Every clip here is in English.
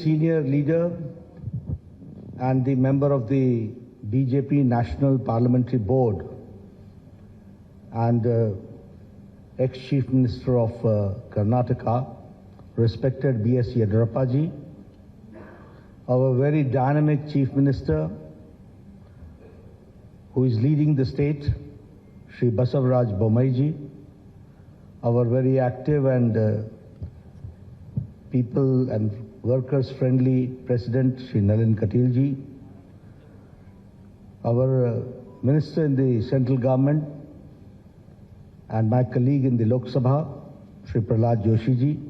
senior leader and the member of the BJP National Parliamentary Board and ex-Chief Minister of Karnataka, respected B.S. Yediyurappa ji, our very dynamic Chief Minister who is leading the state, Shri Basavaraj Bommai ji, our very active and people and workers friendly President Shri Nalin Katil ji, our Minister in the central government and my colleague in the Lok Sabha, Shri Prahlad Joshi ji,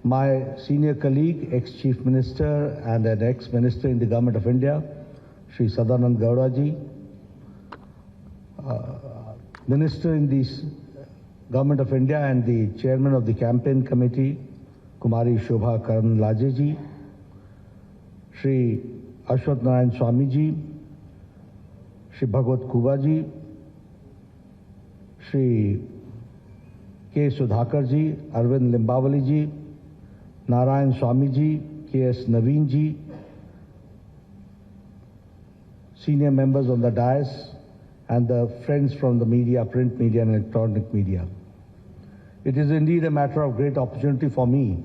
my senior colleague, ex-Chief Minister and an ex-Minister in the Government of India, Shri Sadanand Gowda ji, Minister in the Government of India and the Chairman of the Campaign Committee, Kumari Shobha Karanlaje ji, Shri Ashwath Narayan Swami ji, Shri Bhagwat Kuba ji, Shri K. Sudhakar ji, Arvind Limbawali ji, Narayan Swami ji, K.S. Naveen ji, senior members on the dais, and the friends from the media, print media and electronic media. It is indeed a matter of great opportunity for me.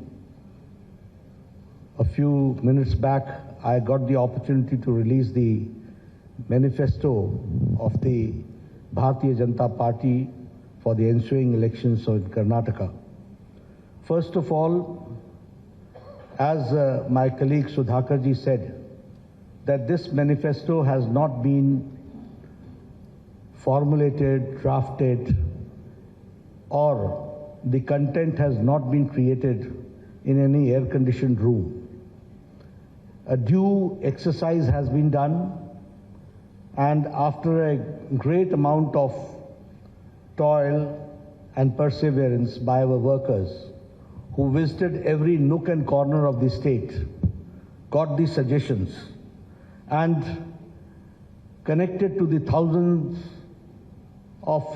A few minutes back, I got the opportunity to release the manifesto of the Bharatiya Janata Party for the ensuing elections in Karnataka. First of all, as my colleague Sudhakar ji said, that this manifesto has not been formulated, drafted, or the content has not been created in any air-conditioned room. A due exercise has been done, and after a great amount of toil and perseverance by our workers, who visited every nook and corner of the state, got the suggestions, and connected to the thousands of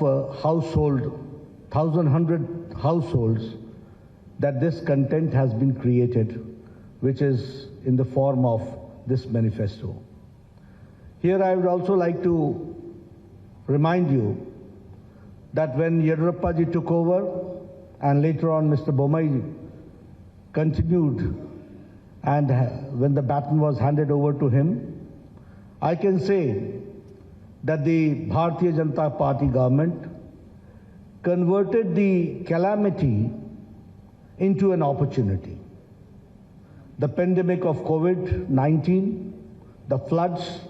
hundred households that this content has been created, which is in the form of this manifesto. Here I would also like to remind you that when Yediyurappa ji took over, and later on Mr. Bommai continued, and when the baton was handed over to him, I can say that the Bharatiya Janata Party government converted the calamity into an opportunity. The pandemic of COVID-19, the floods,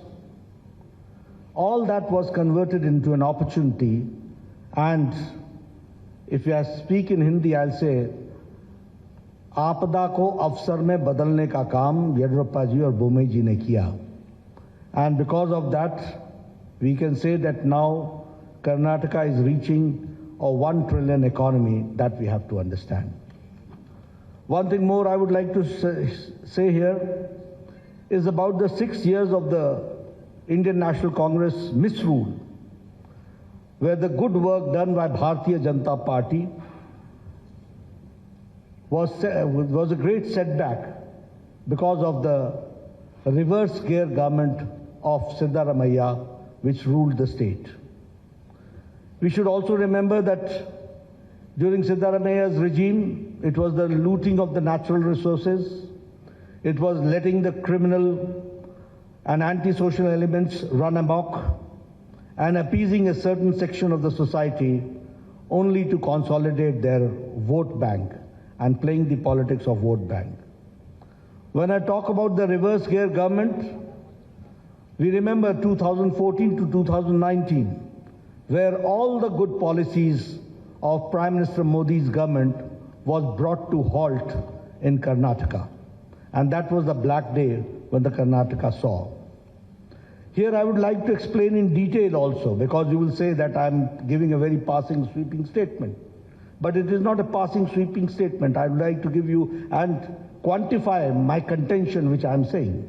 all that was converted into an opportunity, and if I speak in Hindi, I'll say, आपदा को अवसर में बदलने का काम येदियुरप्पा जी और बोम्मई जी ने किया. And because of that, we can say that now Karnataka is reaching a 1 trillion economy that we have to understand. One thing more I would like to say here is about the 6 years of the Indian National Congress misrule, where the good work done by Bharatiya Janata Party was a great setback because of the reverse gear government of Siddaramaiah, which ruled the state. We should also remember that during Siddaramaiah's regime, it was the looting of the natural resources, it was letting the criminal and antisocial elements run amok, and appeasing a certain section of the society only to consolidate their vote bank and playing the politics of vote bank. When I talk about the reverse gear government, we remember 2014 to 2019, where all the good policies of Prime Minister Modi's government was brought to halt in Karnataka. And that was the black day when the Karnataka saw. Here I would like to explain in detail also, because you will say that I'm giving a very passing, sweeping statement. But it is not a passing, sweeping statement. I would like to give you and quantify my contention which I am saying.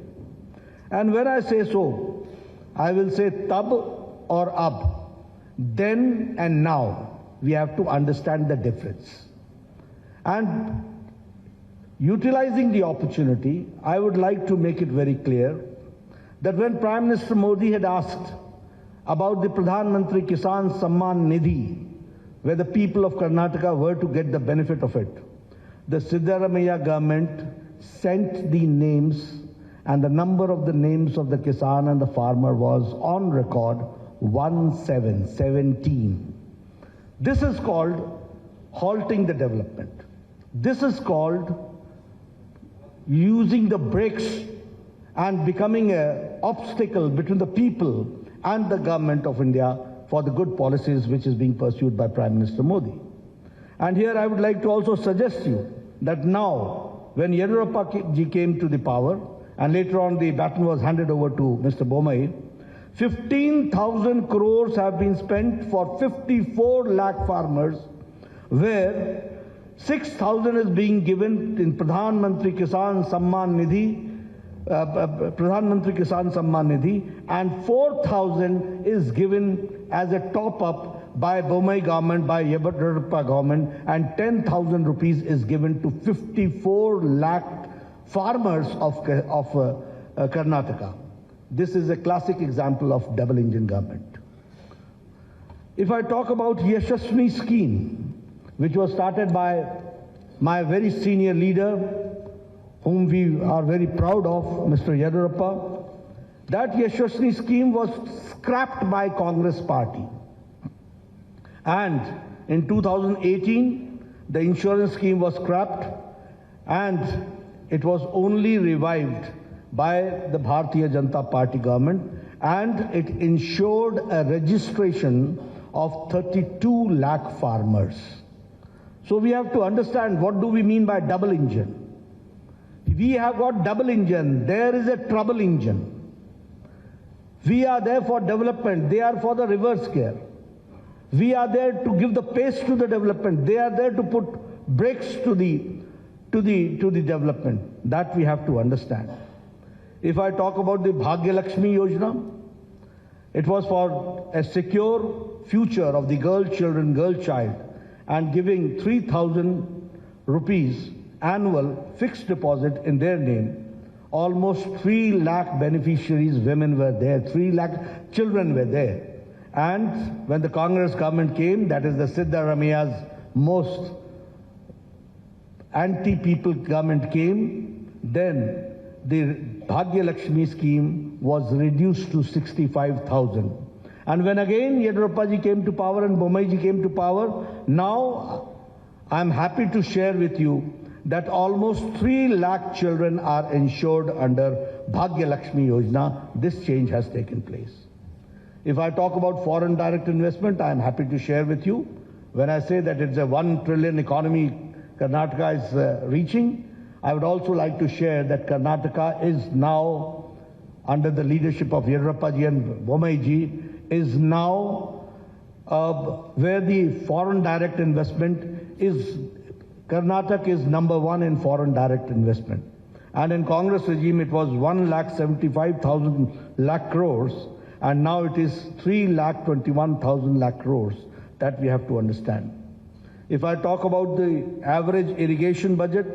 And when I say so, I will say tab or ab. Then and now, we have to understand the difference. And Utilizing the opportunity, I would like to make it very clear that when Prime Minister Modi had asked about the Pradhan Mantri Kisan Samman Nidhi, where the people of Karnataka were to get the benefit of it, the Siddaramaiah government sent the names, and the number of the names of the Kisan and the farmer was on record 1717. This is called halting the development. This is called using the brakes and becoming an obstacle between the people and the government of India for the good policies which is being pursued by Prime Minister Modi. And here I would like to also suggest you that now, when Yediyurappa ji came to the power, and later on the baton was handed over to Mr. Bommai, 15,000 crores have been spent for 54 lakh farmers, where 6,000 is being given in Pradhan Mantri Kisan Samman Nidhi, and 4,000 is given as a top-up by Bommai government, by Yediyurappa government, and 10,000 rupees is given to 54 lakh farmers of Karnataka. This is a classic example of double-engine government. If I talk about Yashasvi scheme, which was started by my very senior leader, whom we are very proud of, Mr. Yediyurappa, that Yashasvi scheme was scrapped by Congress party. And in 2018, the insurance scheme was scrapped, and it was only revived by the Bharatiya Janata Party government, and it ensured a registration of 32 lakh farmers. So we have to understand, what do we mean by double engine? We have got double engine, there is a trouble engine. We are there for development, they are for the reverse gear. We are there to give the pace to the development, they are there to put brakes to the development. That we have to understand. If I talk about the Bhagya Lakshmi Yojana, it was for a secure future of the girl child, and giving 3,000 rupees annual fixed deposit in their name. Almost 3 lakh beneficiaries, women were there, 3 lakh children were there. And when the Congress government came, that is the Siddaramaiah's most anti-people government came, then the Bhagya Lakshmi scheme was reduced to 65,000. And when again Yediyurappa ji came to power and Bommai ji came to power, now I am happy to share with you that almost 3 lakh children are insured under Bhagya Lakshmi Yojana. This change has taken place. If I talk about foreign direct investment, I am happy to share with you, when I say that it's a 1 trillion economy Karnataka is reaching, I would also like to share that Karnataka is now, under the leadership of Yediyurappa ji and Bommai ji, is now where the foreign direct investment is, Karnataka is number 1 in foreign direct investment. And in Congress regime, it was 1,75,000 lakh crores, and now it is 3,21,000 lakh crores. That we have to understand. If I talk about the average irrigation budget,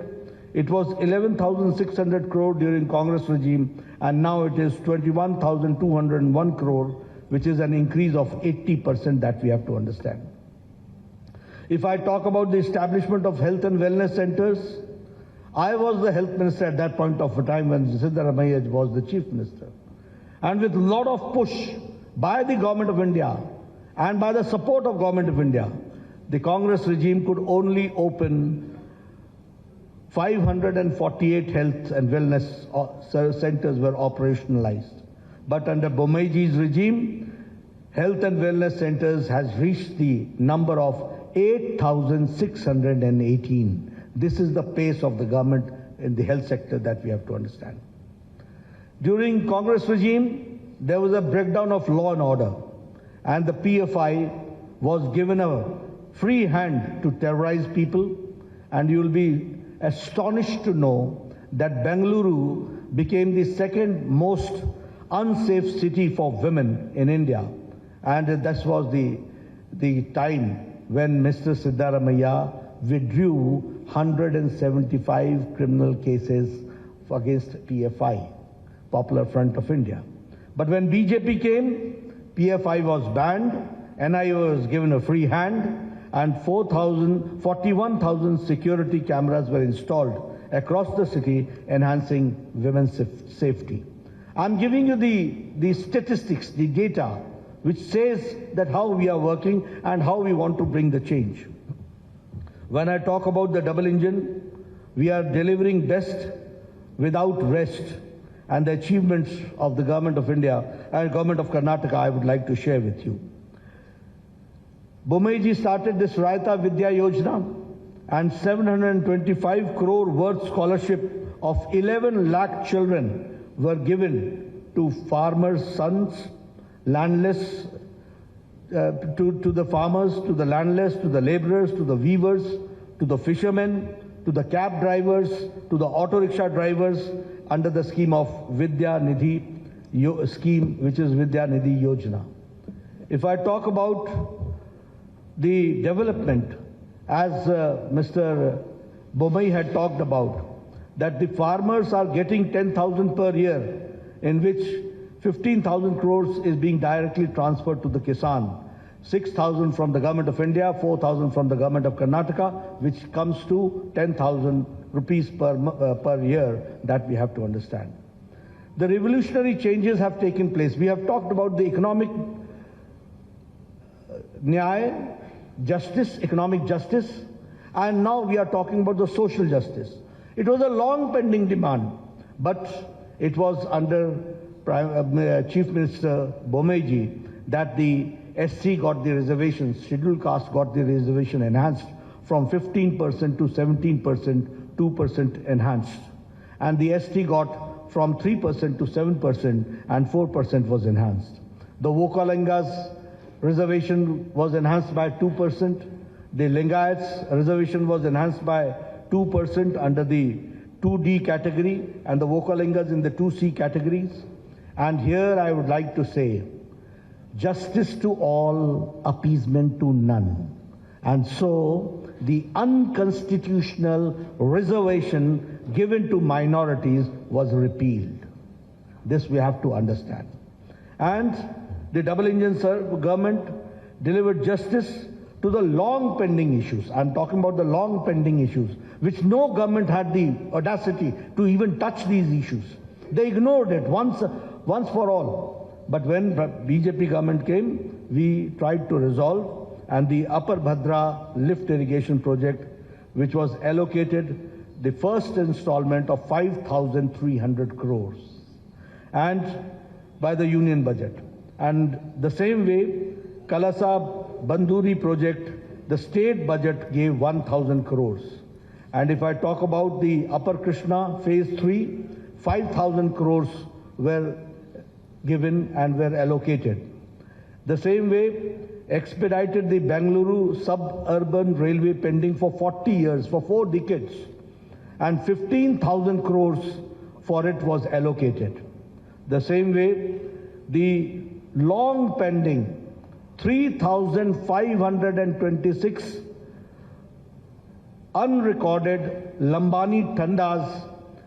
it was 11,600 crore during Congress regime, and now it is 21,201 crore, which is an increase of 80%. That we have to understand. If I talk about the establishment of health and wellness centers, I was the health minister at that point of time when Siddaramaiah was the chief minister. And with a lot of push by the government of India and by the support of government of India, the Congress regime could only open 548 health and wellness centers were operationalized. But under Bommai ji's regime, health and wellness centers has reached the number of 8,618. This is the pace of the government in the health sector that we have to understand. During Congress regime, there was a breakdown of law and order, and the PFI was given a free hand to terrorize people, and you will be astonished to know that Bengaluru became the second most unsafe city for women in India, and this was the time when Mr. Siddaramaiah withdrew 175 criminal cases against PFI, Popular Front of India. But when BJP came, PFI was banned, NIA was given a free hand, and 41,000 security cameras were installed across the city, enhancing women's safety. I'm giving you the statistics, the data, which says that how we are working and how we want to bring the change. When I talk about the double engine, we are delivering best without rest, and the achievements of the Government of India and Government of Karnataka I would like to share with you. Bomeji started this Raita Vidya Yojana, and 725 crore worth scholarship of 11 lakh children were given to farmers' sons, landless, to the farmers, to the landless, to the laborers, to the weavers, to the fishermen, to the cab drivers, to the auto rickshaw drivers under the scheme of Vidya Nidhi scheme, which is Vidya Nidhi Yojana. If I talk about the development, as Mr. Bomai had talked about, that the farmers are getting 10,000 per year, in which 15,000 crores is being directly transferred to the Kisan, 6,000 from the Government of India, 4,000 from the Government of Karnataka, which comes to 10,000 rupees per year, that we have to understand. The revolutionary changes have taken place. We have talked about the economic nyaya, justice, economic justice, and now we are talking about the social justice. It was a long pending demand, but it was under Chief Minister Bomeji that the SC got the reservations, scheduled caste got the reservation enhanced from 15% to 17%, 2% enhanced. And the ST got from 3% to 7% and 4% was enhanced. The Vokalingas reservation was enhanced by 2%. The Lingayats reservation was enhanced by 2% under the 2D category and the Vokalingas in the 2C categories. And here I would like to say, justice to all, appeasement to none. And so the unconstitutional reservation given to minorities was repealed. This we have to understand. And the double engine government delivered justice to the long pending issues. I'm talking about the long pending issues, which no government had the audacity to even touch these issues. They ignored it once for all. But when BJP government came, we tried to resolve, and the Upper Bhadra lift irrigation project, which was allocated the first installment of 5,300 crores and by the union budget. And the same way, Kalasa Banduri project, the state budget gave 1,000 crores. And if I talk about the Upper Krishna phase 3, 5,000 crores were given and were allocated. The same way, expedited the Bengaluru suburban railway pending for 40 years, for 4 decades, and 15,000 crores for it was allocated. The same way, the long pending 3,526 unrecorded Lambani Tandas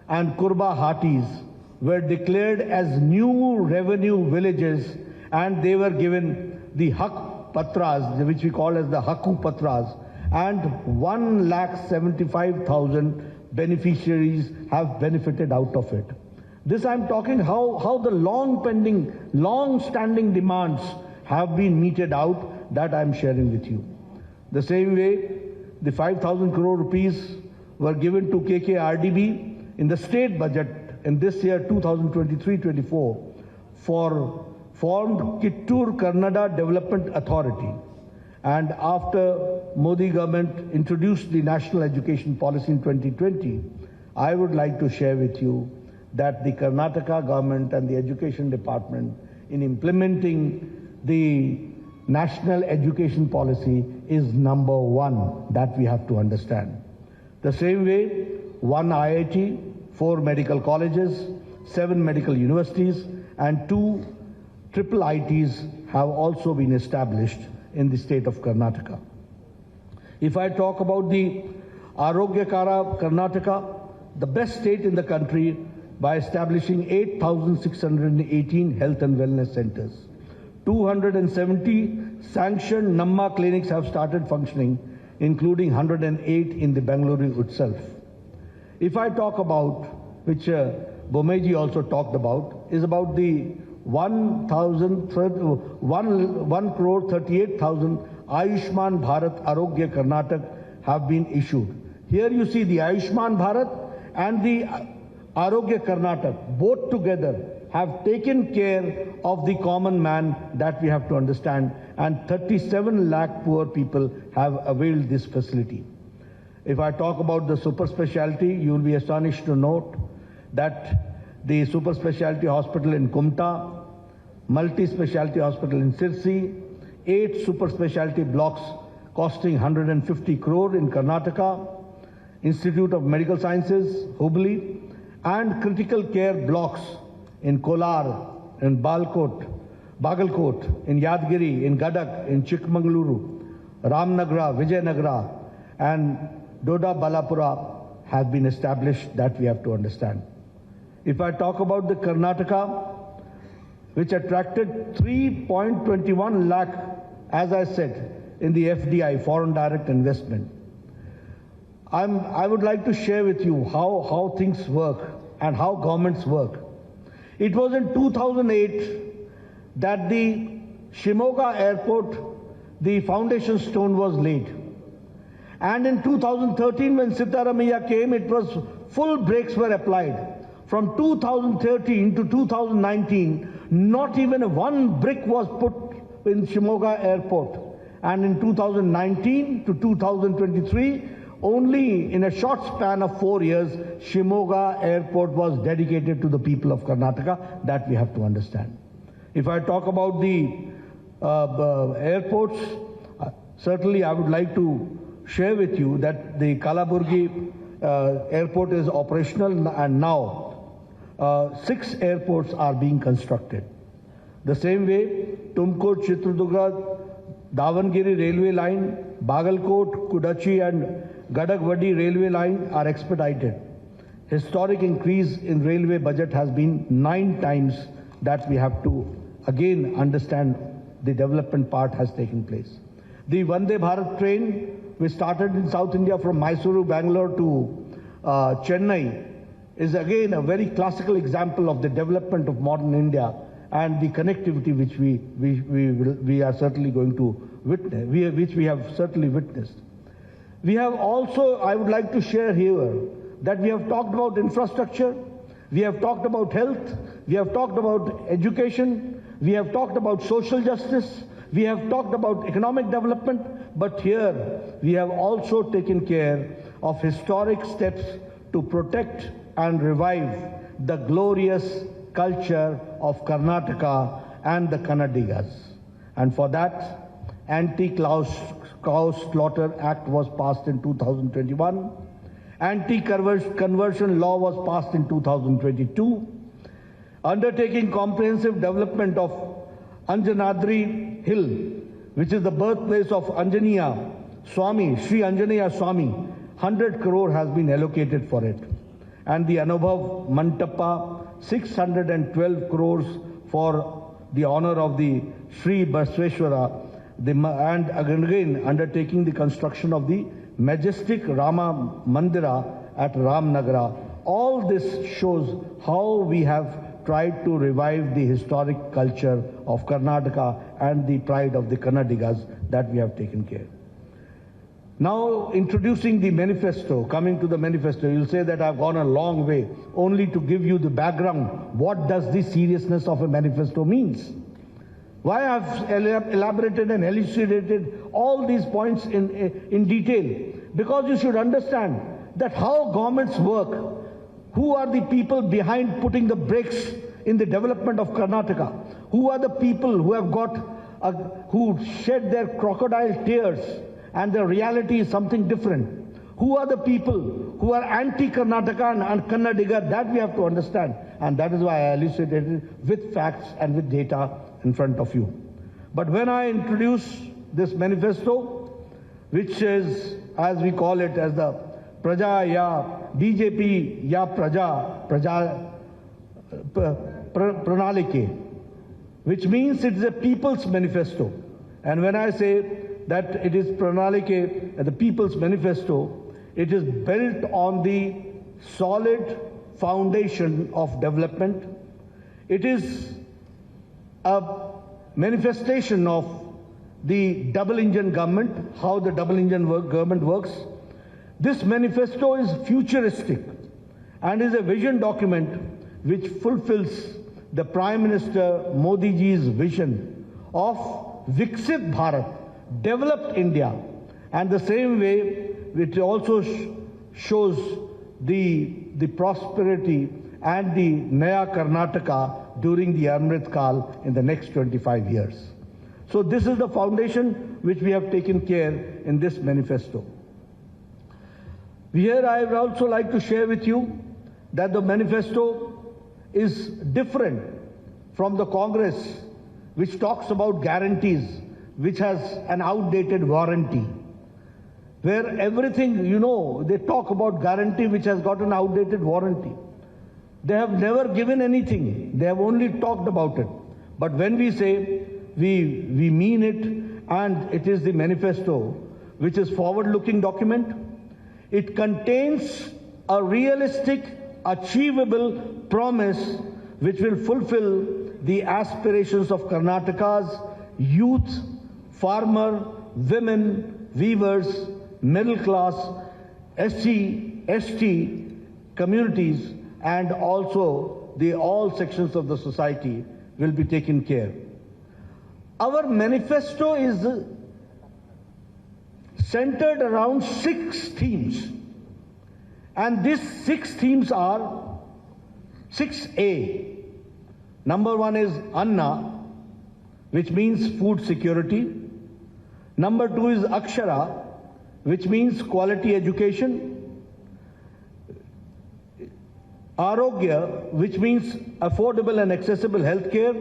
and Kurba Hatis were declared as new revenue villages, and they were given the Hak Patras, which we call as the Haku Patras, and 1,75,000 beneficiaries have benefited out of it. This I'm talking how the long pending, long standing demands have been meted out, that I'm sharing with you. The same way, the 5,000 crore rupees were given to KKRDB in the state budget in this year 2023-24 for formed Kittur Kannada Development Authority. And after Modi government introduced the national education policy in 2020, I would like to share with you that the Karnataka government and the education department in implementing the national education policy is number 1, that we have to understand. The same way, 1 IIT, 4 medical colleges, 7 medical universities, and 2 IIITs have also been established in the state of Karnataka. If I talk about the Arogyakara Karnataka, the best state in the country by establishing 8,618 health and wellness centers. 270 sanctioned Namma clinics have started functioning, including 108 in the Bengaluru itself. If I talk about, which Bomeji also talked about, is about the 1,38,000 Ayushman Bharat Arogya Karnataka have been issued. Here you see the Ayushman Bharat and the Arogya Karnataka, both together have taken care of the common man, that we have to understand, and 37 lakh poor people have availed this facility. If I talk about the super specialty, you will be astonished to note that the super specialty hospital in Kumta, multi-specialty hospital in Sirsi, 8 super specialty blocks costing 150 crore in Karnataka, Institute of Medical Sciences, Hubli, and critical care blocks in Kolar, in Bagalkot, in Yadgiri, in Gadak, in Chikmagaluru, Ramnagra, Vijayanagara, and Doda Balapura have been established, that we have to understand. If I talk about the Karnataka, which attracted 3.21 lakh, as I said, in the FDI, foreign direct investment. I would like to share with you how things work and how governments work. It was in 2008 that the Shimoga airport, the foundation stone was laid. And in 2013, when Sitaramaiah came, it was full brakes were applied. From 2013 to 2019, not even one brick was put in Shimoga airport. And in 2019 to 2023, only in a short span of 4 years, Shimoga airport was dedicated to the people of Karnataka, that we have to understand. If I talk about the airports, certainly I would like to share with you that the Kalaburgi airport is operational, and now 6 airports are being constructed. The same way, Tumkur, Chitradurga, Davangere railway line, Bagalkot, Kudachi and Gadag-Vadi railway line are expedited. Historic increase in railway budget has been 9 times, that we have to again understand the development part has taken place. The Vande Bharat train, which started in South India from Mysuru, Bangalore to Chennai, is again a very classical example of the development of modern India and the connectivity which we are certainly going to witness, which we have certainly witnessed. We have also, I would like to share here, that we have talked about infrastructure, we have talked about health, we have talked about education, we have talked about social justice, we have talked about economic development, but here we have also taken care of historic steps to protect and revive the glorious culture of Karnataka and the Kannadigas. And for that, Anti-Cow Slaughter Act was passed in 2021. Anti-conversion law was passed in 2022. Undertaking comprehensive development of Anjanadri Hill, which is the birthplace of Anjaneya Swami, Sri Anjaneya Swami, 100 crore has been allocated for it. And the Anubhav Mantapa, 612 crores for the honor of the Sri Basveshwara, and again undertaking the construction of the majestic Rama Mandira at Ramnagara. All this shows how we have tried to revive the historic culture of Karnataka and the pride of the Kannadigas, that we have taken care. Now, introducing the manifesto, coming to the manifesto, you'll say that I've gone a long way, only to give you the background. What does the seriousness of a manifesto means? Why I've elaborated and elucidated all these points in detail? Because you should understand that how governments work, who are the people behind putting the brakes in the development of Karnataka, who are the people who have who shed their crocodile tears, and the reality is something different. Who are the people who are anti-Karnataka and Kannadiga, that we have to understand. And that is why I elucidated with facts and with data in front of you. But when I introduce this manifesto, which is, as we call it, as the Praja Ya BJP Ya Pranalike, which means it is a people's manifesto. And when I say that it is Pranalike, the people's manifesto, it is built on the solid foundation of development. It is a manifestation of the double engine government, how the double engine government works. This manifesto is futuristic and is a vision document which fulfills the Prime Minister Modi ji's vision of Viksit Bharat, developed India, and the same way it also shows the prosperity and the Naya Karnataka during the Amrit Kal in the next 25 years. So this is the foundation which we have taken care in this manifesto. Here I would also like to share with you that the manifesto is different from the Congress, which talks about guarantees, which has an outdated warranty. Where everything, they talk about guarantee which has got an outdated warranty. They have never given anything. They have only talked about it. But when we say we mean it, and it is the manifesto, which is forward-looking document, it contains a realistic, achievable promise which will fulfill the aspirations of Karnataka's youth, farmer, women, weavers, middle class, SC, ST communities, and also all sections of the society will be taken care. Our manifesto is centered around 6 themes. And these 6 themes are 6A. Number 1 is Anna, which means food security. Number 2 is Akshara, which means quality education. Arogya, which means affordable and accessible health care.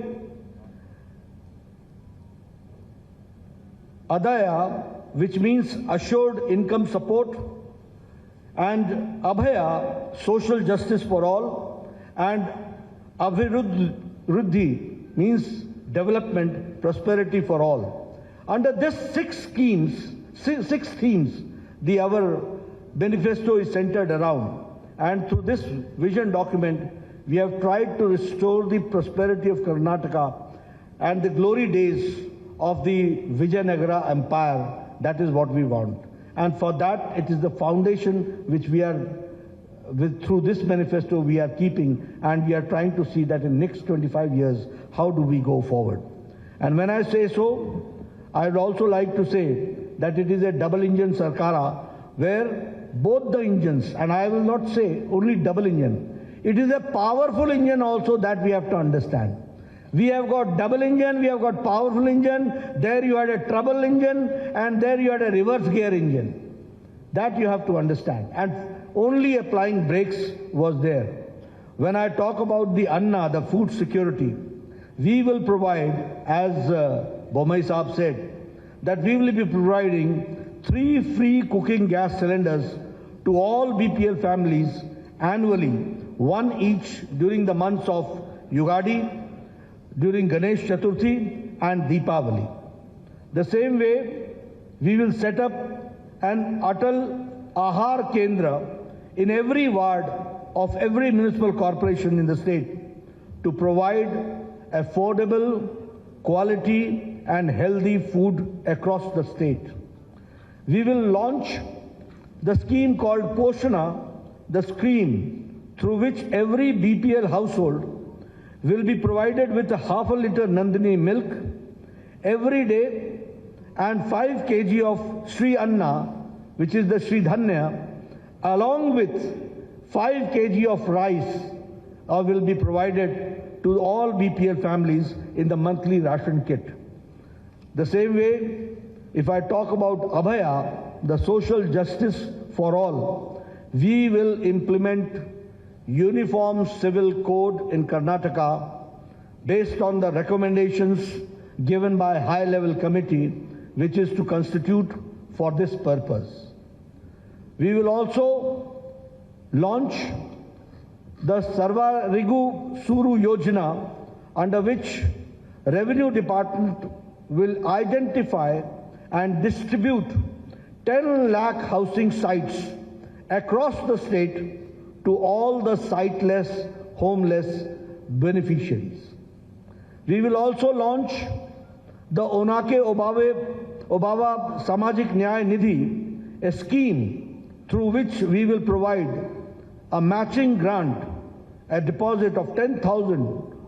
Adaya, which means assured income support. And Abhaya, social justice for all. And Abhiruddhi means development, prosperity for all. Under these 6 themes, our manifesto is centered around. And through this vision document, we have tried to restore the prosperity of Karnataka and the glory days of the Vijayanagara Empire. That is what we want. And for that, it is the foundation which we are, through this manifesto, we are keeping, and we are trying to see that in next 25 years, how do we go forward. And when I say so, I would also like to say that it is a double engine Sarkara, where both the engines, and I will not say only double engine, it is a powerful engine also that we have to understand. We have got double engine, we have got powerful engine, there you had a treble engine, and there you had a reverse gear engine. That you have to understand. And only applying brakes was there. When I talk about the Anna, the food security, we will provide, as Bomai Saab said, that we will be providing 3 free cooking gas cylinders to all BPL families annually, 1 each during the months of Yugadi, during Ganesh Chaturthi and Deepavali. The same way, we will set up an Atal Ahar Kendra in every ward of every municipal corporation in the state to provide affordable, quality and healthy food across the state. We will launch the scheme called Poshana, the scheme through which every BPL household will be provided with a half a liter Nandini milk every day and 5 kg of Sri Anna, which is the Sri Dhanya, along with 5 kg of rice will be provided to all BPL families in the monthly ration kit. The same way, if I talk about Abhaya, the social justice for all, we will implement uniform civil code in Karnataka based on the recommendations given by high-level committee, which is to constitute for this purpose. We will also launch the Sarvarigu Suru Yojana, under which Revenue Department will identify and distribute 10 lakh housing sites across the state to all the siteless, homeless beneficiaries. We will also launch the Onake Obava Samajik Nyaya Nidhi, a scheme through which we will provide a matching grant, a deposit of 10,000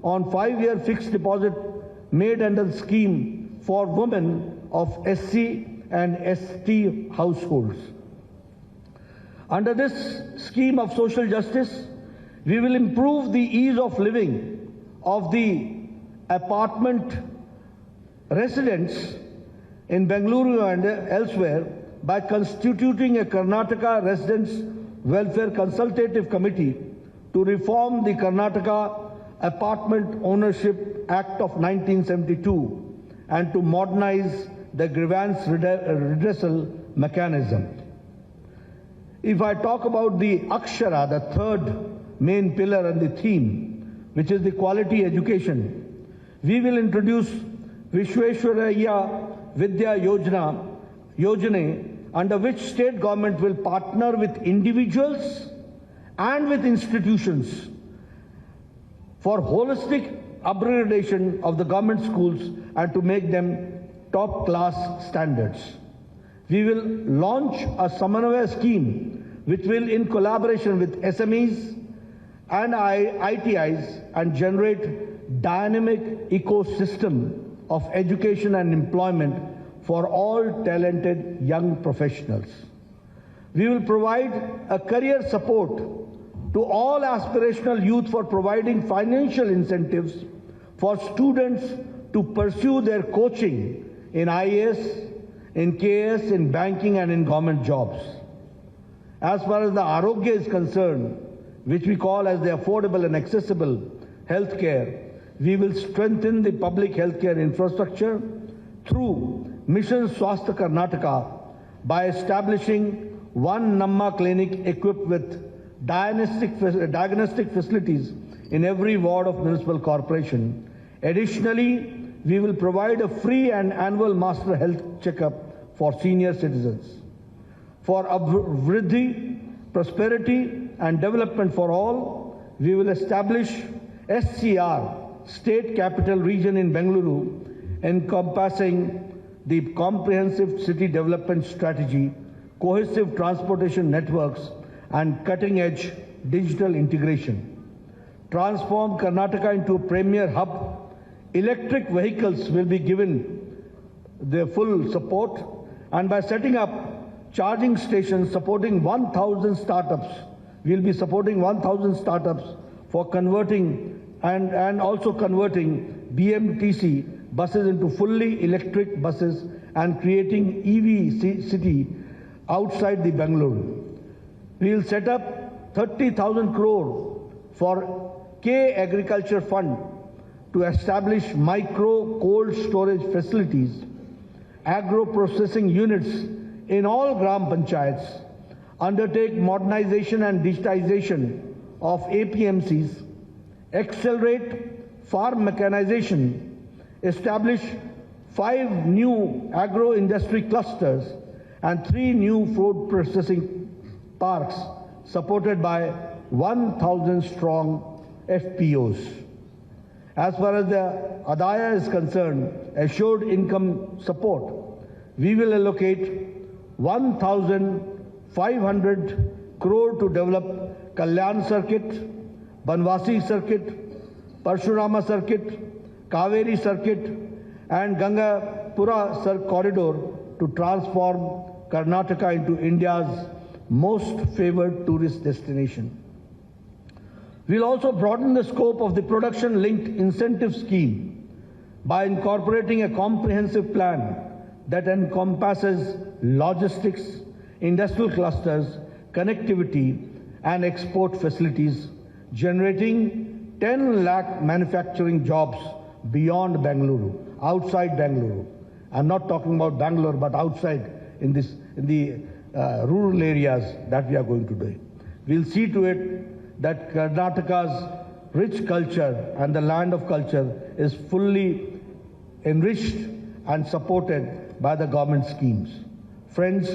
on 5-year fixed deposit made under the scheme for women of SC and ST households. Under this scheme of social justice, we will improve the ease of living of the apartment residents in Bengaluru and elsewhere by constituting a Karnataka Residents Welfare Consultative Committee to reform the Karnataka Apartment Ownership Act of 1972 and to modernize the grievance redressal mechanism. If I talk about the Akshara, the third main pillar and the theme, which is the quality education, we will introduce Vishweshwaraya Vidya Yojana, under which state government will partner with individuals and with institutions for holistic upgradation of the government schools and to make them top class standards. We will launch a Samanvaya scheme which will, in collaboration with SMEs and ITIs, and generate dynamic ecosystem of education and employment for all talented young professionals. We will provide a career support to all aspirational youth for providing financial incentives for students to pursue their coaching in IAS, in KS, in banking and in government jobs. As far as the Arogya is concerned, which we call as the affordable and accessible health care, we will strengthen the public healthcare infrastructure through Mission Swasthya Karnataka by establishing one Namma clinic equipped with diagnostic facilities in every ward of municipal corporation. Additionally, we will provide a free and annual master health checkup for senior citizens. For Vriddhi, prosperity and development for all, we will establish SCR, State Capital Region in Bengaluru, encompassing the comprehensive city development strategy, cohesive transportation networks, and cutting-edge digital integration. Transform Karnataka into a premier hub. Electric vehicles will be given their full support, and by setting up charging stations supporting 1,000 startups, we will be supporting 1,000 startups for converting and also converting BMTC buses into fully electric buses and creating EV city outside the Bengaluru. We will set up 30,000 crore for K Agriculture Fund to establish micro cold storage facilities, agro processing units in all Gram Panchayats, undertake modernization and digitization of APMCs, accelerate farm mechanization, establish 5 new agro-industry clusters and 3 new food processing parks supported by 1,000 strong FPOs. As far as the Adaya is concerned, assured income support, we will allocate 1,500 crore to develop Kalyan Circuit, Banwasi Circuit, Parshurama Circuit, Kaveri Circuit, and Gangapura corridor to transform Karnataka into India's most favored tourist destination. We will also broaden the scope of the production-linked incentive scheme by incorporating a comprehensive plan that encompasses logistics, industrial clusters, connectivity, and export facilities, generating 10 lakh manufacturing jobs beyond Bengaluru, outside Bengaluru. I'm not talking about Bangalore, but outside in this in the rural areas that we are going to do. We'll see to it that Karnataka's rich culture and the land of culture is fully enriched and supported by the government schemes. Friends,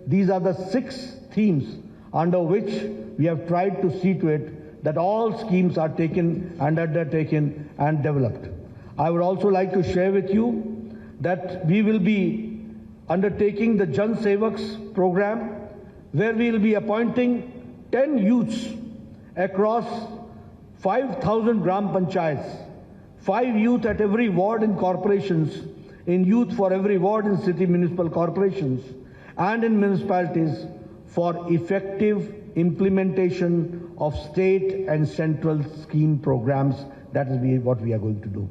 these are the 6 themes under which we have tried to see to it that all schemes are taken and undertaken and developed. I would also like to share with you that we will be undertaking the Jan Sevaks program, where we will be appointing 10 youths across 5,000 gram panchayats, 5 youth at every ward in corporations, in youth for every ward in city municipal corporations, and in municipalities for effective implementation of state and central scheme programs. That is what we are going to do.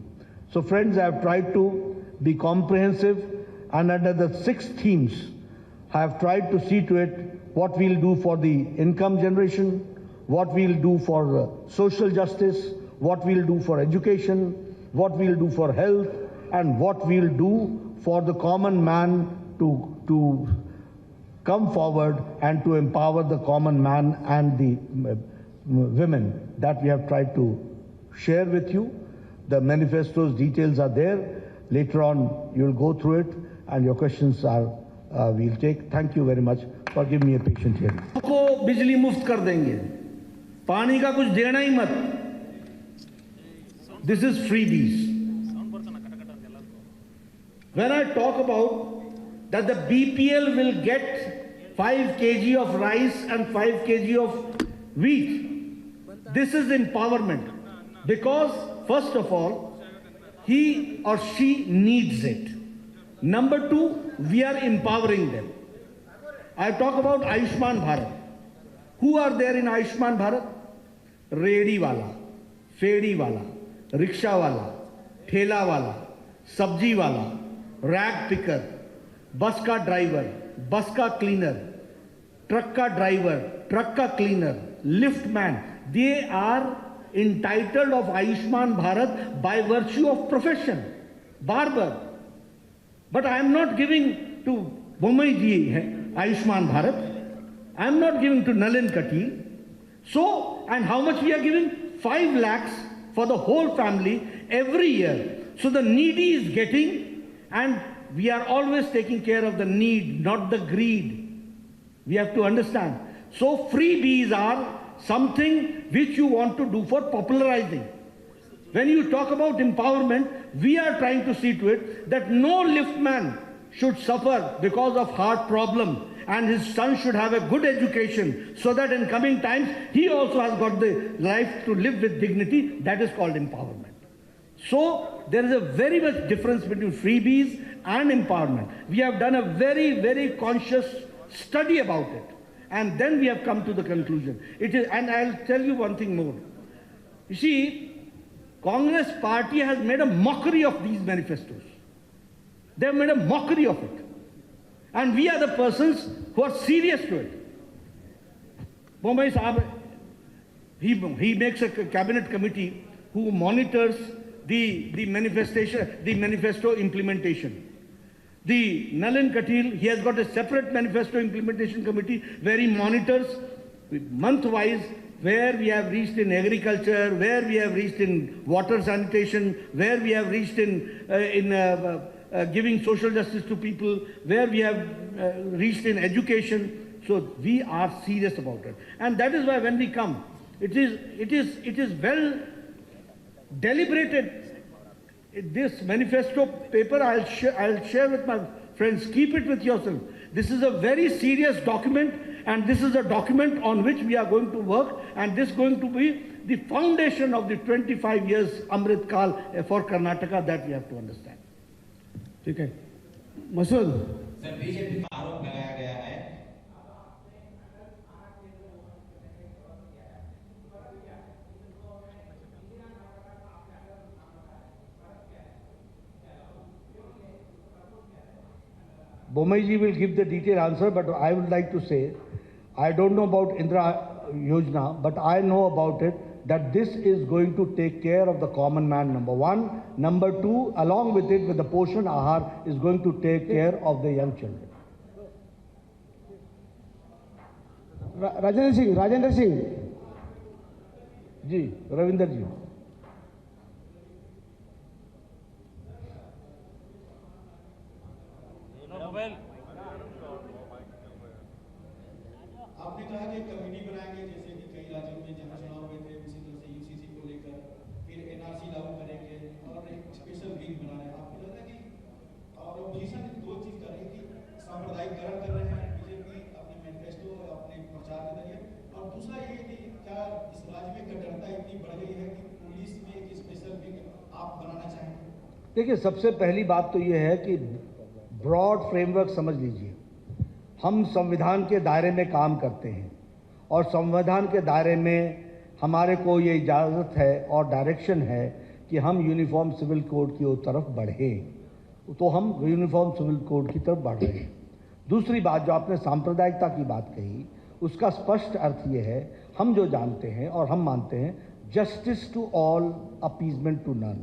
So friends, I have tried to be comprehensive, and under the 6 themes, I have tried to see to it what we'll do for the income generation, what we'll do for social justice, what we'll do for education, what we'll do for health, and what we'll do for the common man to come forward and to empower the common man and the women. That we have tried to share with you. The manifesto's details are there. Later on, you'll go through it, and your questions are we'll take. Thank you very much for giving me a patient hearing. को बिजली मुफ्त कर देंगे, पानी का कुछ देना ही मत. This is freebies. When I talk about that the BPL will get 5 kg of rice and 5 kg of wheat, this is empowerment, because first of all, he or she needs it. Number 2, we are empowering them. I talk about Ayushman Bharat. Who are there in Ayushman Bharat? Redi wala, fedi wala, rickshaw wala, thela wala, sabji wala, rag picker, bus ka driver, bus ka cleaner, truck ka driver, truck ka cleaner, lift man. They are entitled of Ayushman Bharat by virtue of profession. Barber. But I am not giving to Bommai ji Ayushman Bharat. I am not giving to Nalin Katil. So, and how much we are giving? 5 lakhs for the whole family every year. So the needy is getting, and we are always taking care of the need, not the greed. We have to understand. So freebies are something which you want to do for popularizing. When you talk about empowerment, we are trying to see to it that no liftman should suffer because of heart problem, and his son should have a good education, so that in coming times he also has got the life to live with dignity. That is called empowerment. So there is a very much difference between freebies and empowerment. We have done a very, very conscious study about it, and then we have come to the conclusion. It is, and I'll tell you one thing more. You see, Congress party has made a mockery of these manifestos. They have made a mockery of it. And we are the persons who are serious to it. Bombay Sahab, he makes a cabinet committee who monitors the manifesto implementation. The Nalin Katil, he has got a separate manifesto implementation committee where he monitors month-wise where we have reached in agriculture, where we have reached in water sanitation, where we have reached in giving social justice to people, where we have reached in education. So we are serious about it. And that is why when we come, it is well deliberated. This manifesto paper I'll share with my friends. Keep it with yourself. This is a very serious document, and this is a document on which we are going to work, and this is going to be the foundation of the 25 years Amrit Kal for Karnataka, that we have to understand. Okay. Masood. Sir BJP पर आरोप लगाया गया है Bommai ji will give the detailed answer, but I would like to say, I don't know about Indra Yojana, but I know about it, that this is going to take care of the common man, number 1. Number 2, along with it, with the Poshan Ahar, is going to take care of the young children. Rajendra Singh ji, Ravinder जी। आपने कहा कि committee बनाएंगे, जैसे कि कई राज्यों में जहां चुनाव हुए थे उसी तरह से यूसीसी को लेकर, फिर एनआरसी लागू करेंगे और एक स्पेशल विंग बना रहे हैं। आपको लगता है कि और ओपोजिशन दो चीज कर रही है कि सांप्रदायिकरण कर रहे हैं बीजेपी अपने मैनिफेस्टो अपने प्रचार के जरिए, और दूसरा ये कि क्या इस राज्य में कट्टरता इतनी बढ़ गई है कि पुलिस में एक स्पेशल विंग आप बनाना चाहेंगे? देखिए, सबसे पहली बात तो ये है कि ब्रॉड फ्रेमवर्क समझ लीजिए। हम संविधान के दायरे में काम करते हैं और संविधान के दायरे में हमारे को ये इजाज़त है और डायरेक्शन है कि हम यूनिफॉर्म सिविल कोड की तरफ बढ़ें, तो हम यूनिफॉर्म सिविल कोड की तरफ बढ़ रहे हैं। दूसरी बात, जो आपने सांप्रदायिकता की बात कही, उसका स्पष्ट अर्थ ये है, हम जो जानते हैं और हम मानते हैं, justice to all, appeasement to none.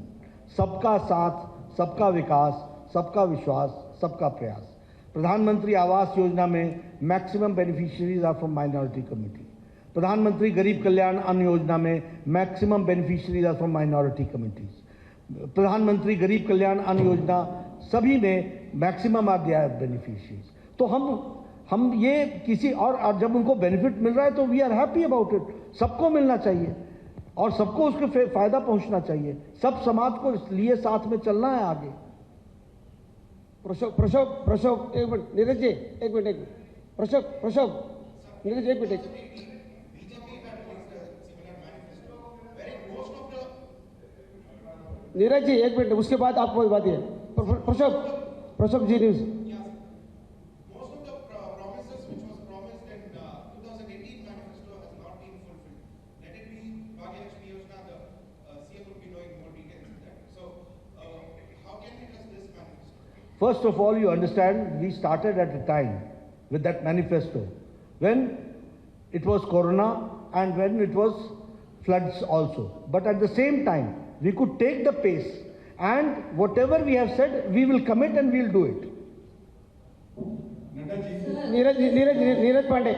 सबका साथ, सबका विकास, सबका विश्वास, सबका प्रयास। प्रधानमंत्री आवास योजना में maximum beneficiaries are from minority community. प्रधानमंत्री गरीब कल्याण अन्न योजना में maximum beneficiaries are from minority communities. प्रधानमंत्री गरीब कल्याण अन्न योजना सभी में मैक्सिमम आर देयर बेनिफिशियरीज। तो हम ये किसी और जब उनको बेनिफिट मिल रहा है तो we are happy about it. सबको मिलना चाहिए और सबको उसके फायदा पहुंचना चाहिए। सब समाज को लिए साथ में चलना है आगे। प्रशोक एक मिनट, नीरज जी एक मिनट, प्रशोक नीरज एक मिनट। नीरज जी एक मिनट, उसके बाद आपको बात है। प्रशोक जी news. Most of the promises which was promised in 2018 manifesto has not been fulfilled. Let it be Bhagyalakshmi Yojana, the CM would be knowing more details in that. So, how can we trust this manifesto? First of all, you understand, we started at a time with that manifesto when it was Corona and when it was floods also. But at the same time, we could take the pace, and whatever we have said, we will commit and we will do it. Neeraj Pandey.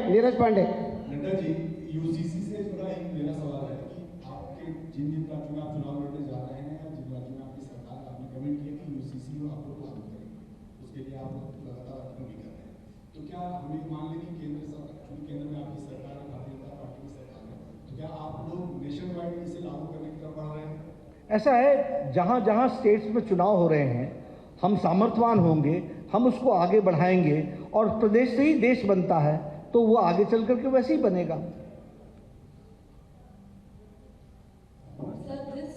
Nadda ji, UCC से जुड़ा एक मेरा सवाल है कि आपके जिन जिन राज्यों में आप चुनाव लड़ने जा रहे हैं या जिन राज्यों में आपकी सरकार, आपने कमेंट किया कि यूसीसी को आप लोग लागू करेंगे, उसके लिए आप लोग लगातार अध्ययन भी कर रहे हैं। तो क्या हमें मान लें कि केंद्र सरकार, चूंकि केंद्र में आपकी सरकार है, भारतीय जनता पार्टी की सरकार है, तो क्या आप लोग नेशन वाइड इसे लागू करने की तरफ बढ़ रहे हैं? ऐसा है, जहां जहां स्टेट्स में चुनाव हो रहे हैं, हम सामर्थ्यवान होंगे, हम उसको आगे बढ़ाएंगे और प्रदेश से ही देश बनता है, तो वो आगे चल करके वैसे ही बनेगा। Sir, this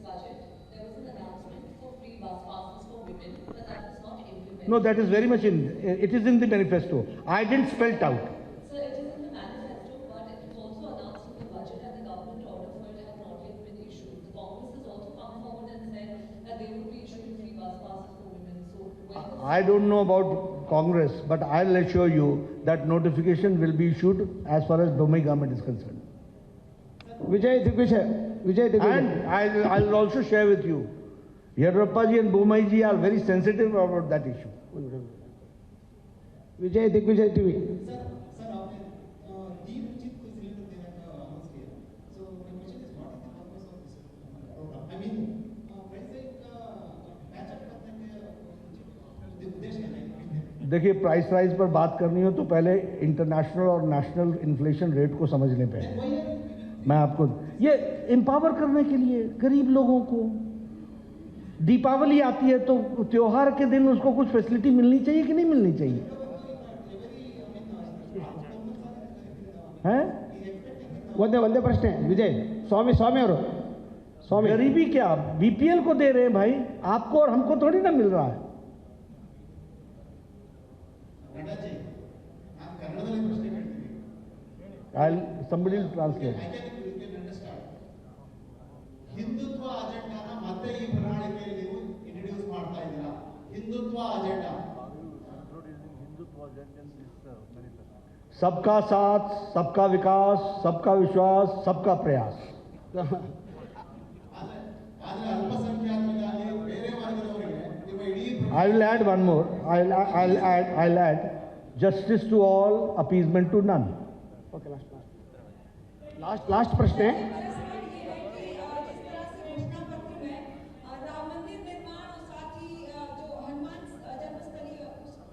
budget, there was an announcement for free bus passes for women, but that is not implemented. No, that is very much it is in the manifesto. I didn't spell it out. Sir, it is in the manifesto, but it was also announced in the budget and the government order for it has not yet been issued. The Congress has also come forward and said that they would be issuing free bus passes for women. So, when I don't know about Congress, but I'll assure you that notification will be issued as far as Bombay government is concerned. Vijay Digvijay. And I'll also share with you, Yadurappa ji and Bombay ji are very sensitive about that issue. Vijay Digvijay TV. Sir, आपने 3 उचित cylinder देने का announce किया। So, my question is, what is the purpose of this program? I mean, वैसे patch up करने के उद्देश्य है। देखिए, प्राइस राइज पर बात करनी हो तो पहले इंटरनेशनल और नेशनल इन्फ्लेशन रेट को समझने पे है। मैं आपको ये एम्पावर करने के लिए गरीब लोगों को, दीपावली आती है तो त्योहार के दिन उसको कुछ फैसिलिटी मिलनी चाहिए कि नहीं मिलनी चाहिए? हैं? ಒಂದೇ ಪ್ರಶ್ನೆ ವಿಜಯ್ ಸ್ವಾಮಿ ಅವರು गरीबी क्या बीपीएल को दे रहे हैं भाई, आपको और हमको थोड़ी ना मिल रहा है। नड्डा जी, आप कन्नड़ದಲ್ಲಿ ಪ್ರಶ್ನೆ ಕೇಳ್ತೀವಿ। somebody will translate. I can understand. Hindutva ಅಜೆಂಡಾನ ಮತ್ತೆ ಈ ಪ್ರಣಾಳಿಕೆಯಲ್ಲಿ ನೀವು ಇಂಟ್ರೊಡ್ಯೂಸ್ ಮಾಡ್ತಾ ಇದ್ದೀರಾ। ಹಿಂದುತ್ವ ಅಜೆಂಡಾ सबका साथ, सबका विकास, सबका विश्वास, सबका प्रयास। ಆದ್ರೆ ಅಲ್ಪಸಂಖ್ಯಾತರಿಗಾಗಿ ಬೇರೆ ವರ್ಗದವರಿಗೆ ನಿಮ್ಮ ಇಡೀ I will add one more. I'll add justice to all, appeasement to none. Okay last प्रश्न है मेरा सवाल ये है कि जिस तरह से घोषणा पत्र में राम मंदिर निर्माण और साथ ही जो हनुमान जन्मस्थली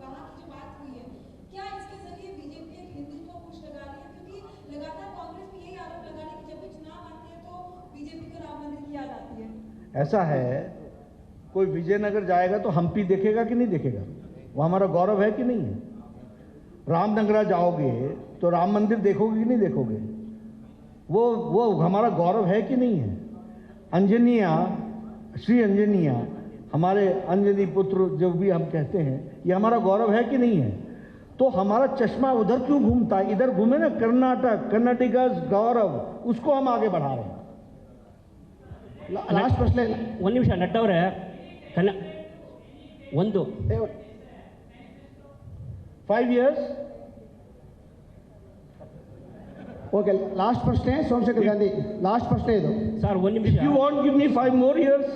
वहाँ की जो बात हुई है, क्या इसके जरिए बीजेपी एक हिंदुत्व को खुश लगा रही है? क्योंकि लगातार कांग्रेस भी यही आरोप लगा रही है कि जब भी चुनाव आते हैं तो बीजेपी को राम मंदिर की याद आती है। ऐसा है, कोई विजयनगर जाएगा तो हम्पी देखेगा कि नहीं देखेगा? वो हमारा गौरव है कि नहीं है? रामनगरा जाओगे तो राम मंदिर देखोगे कि नहीं देखोगे? वो हमारा गौरव है कि नहीं है? अंजनिया, श्री अंजनिया, हमारे अंजनी पुत्र जो भी हम कहते हैं, ये हमारा गौरव है कि नहीं है? तो हमारा चश्मा उधर क्यों घूमता है? इधर घूमे ना, कर्नाटका गौरव, उसको हम आगे बढ़ा रहे हैं। लास्ट प्रश्न ಒಂದು ನಿಮಿಷ ನಡ್ಡ ಅವರೇ ಒಂದು 5 years. ओके लास्ट प्रश्न है सोमशेखर गांधी लास्ट प्रश्न है ಇದು ಸರ್ ಒಂದು ನಿಮಿಷ If you want, give me 5 more years.